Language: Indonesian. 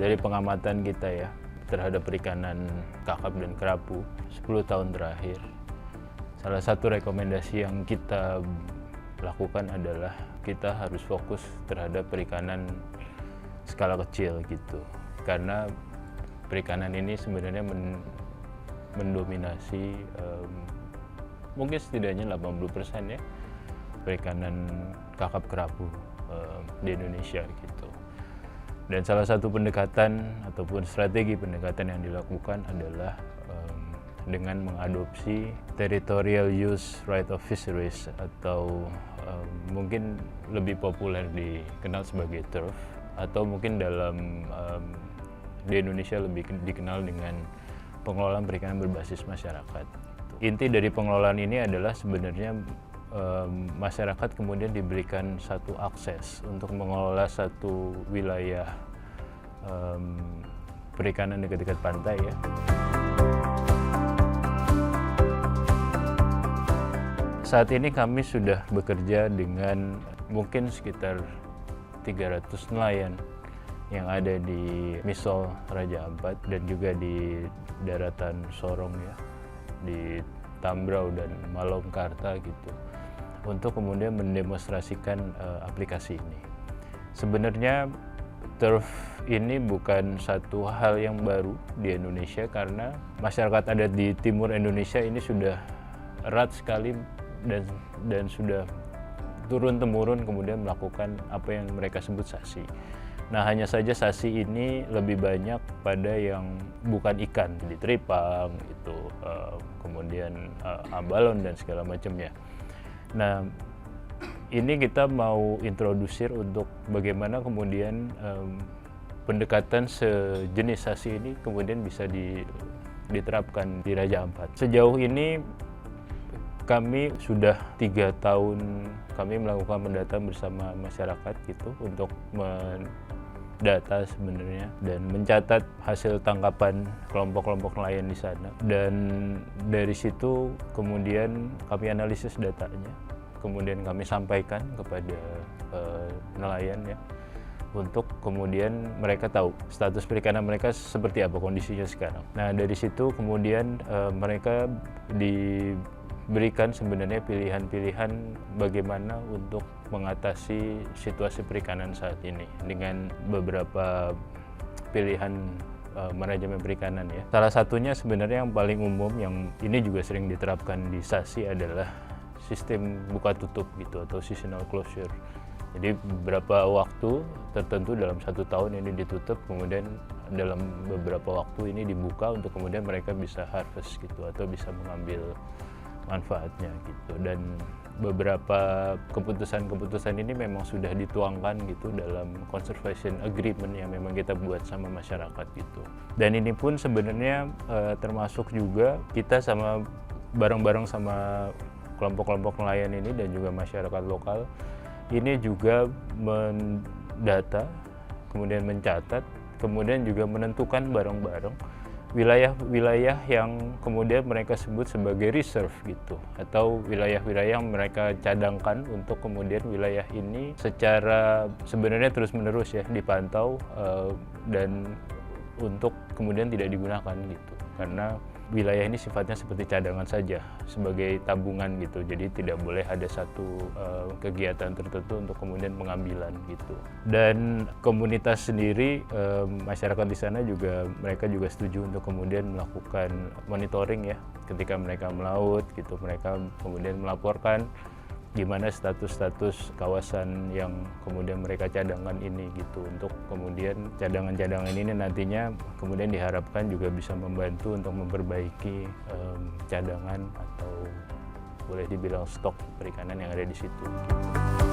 dari pengamatan kita ya terhadap perikanan kakap dan kerapu 10 tahun terakhir, salah satu rekomendasi yang kita lakukan adalah kita harus fokus terhadap perikanan skala kecil gitu, karena perikanan ini sebenarnya mendominasi mungkin setidaknya 80% ya perikanan kakap kerapu di Indonesia gitu. Dan salah satu pendekatan ataupun strategi pendekatan yang dilakukan adalah dengan mengadopsi territorial use right of fisheries, atau mungkin lebih populer dikenal sebagai TURF, atau mungkin dalam di Indonesia lebih dikenal dengan pengelolaan perikanan berbasis masyarakat. Inti dari pengelolaan ini adalah sebenarnya masyarakat kemudian diberikan satu akses untuk mengelola satu wilayah perikanan dekat-dekat pantai ya. Saat ini kami sudah bekerja dengan mungkin sekitar 300 nelayan yang ada di Misol Raja Ampat dan juga di daratan Sorong ya, di Tambrau dan Malomkarta gitu, untuk kemudian mendemonstrasikan aplikasi ini. Sebenarnya TURF ini bukan satu hal yang baru di Indonesia, karena masyarakat adat di timur Indonesia ini sudah erat sekali dan sudah turun-temurun kemudian melakukan apa yang mereka sebut sasi. Nah, hanya saja sasi ini lebih banyak pada yang bukan ikan, di teripang itu, kemudian abalon dan segala macamnya. Nah, ini kita mau introdusir untuk bagaimana kemudian pendekatan sejenis sasi ini kemudian bisa diterapkan di Raja Ampat. Sejauh ini kami sudah 3 tahun kami melakukan pendataan bersama masyarakat gitu, untuk mendata sebenarnya dan mencatat hasil tangkapan kelompok-kelompok nelayan di sana. Dan dari situ kemudian kami analisis datanya, kemudian kami sampaikan kepada nelayan ya, untuk kemudian mereka tahu status perikanan mereka seperti apa kondisinya sekarang. Nah, dari situ kemudian mereka diberikan sebenarnya pilihan-pilihan bagaimana untuk mengatasi situasi perikanan saat ini dengan beberapa pilihan manajemen perikanan ya. Salah satunya sebenarnya yang paling umum yang ini juga sering diterapkan di sasi adalah sistem buka tutup gitu, atau seasonal closure. Jadi beberapa waktu tertentu dalam 1 tahun ini ditutup, kemudian dalam beberapa waktu ini dibuka untuk kemudian mereka bisa harvest gitu, atau bisa mengambil manfaatnya gitu. Dan beberapa keputusan-keputusan ini memang sudah dituangkan gitu dalam conservation agreement yang memang kita buat sama masyarakat gitu. Dan ini pun sebenarnya termasuk juga kita sama bareng-bareng sama kelompok-kelompok nelayan ini dan juga masyarakat lokal ini juga mendata, kemudian mencatat, kemudian juga menentukan bareng-bareng wilayah-wilayah yang kemudian mereka sebut sebagai reserve gitu, atau wilayah-wilayah yang mereka cadangkan untuk kemudian wilayah ini secara sebenarnya terus-menerus ya dipantau dan untuk kemudian tidak digunakan gitu, karena wilayah ini sifatnya seperti cadangan saja, sebagai tabungan gitu. Jadi tidak boleh ada satu kegiatan tertentu untuk kemudian pengambilan gitu. Dan komunitas sendiri, masyarakat di sana juga mereka juga setuju untuk kemudian melakukan monitoring ya, ketika mereka melaut gitu, mereka kemudian melaporkan gimana status-status kawasan yang kemudian mereka cadangkan ini gitu, untuk kemudian cadangan-cadangan ini nantinya kemudian diharapkan juga bisa membantu untuk memperbaiki cadangan atau boleh dibilang stok perikanan yang ada di situ gitu.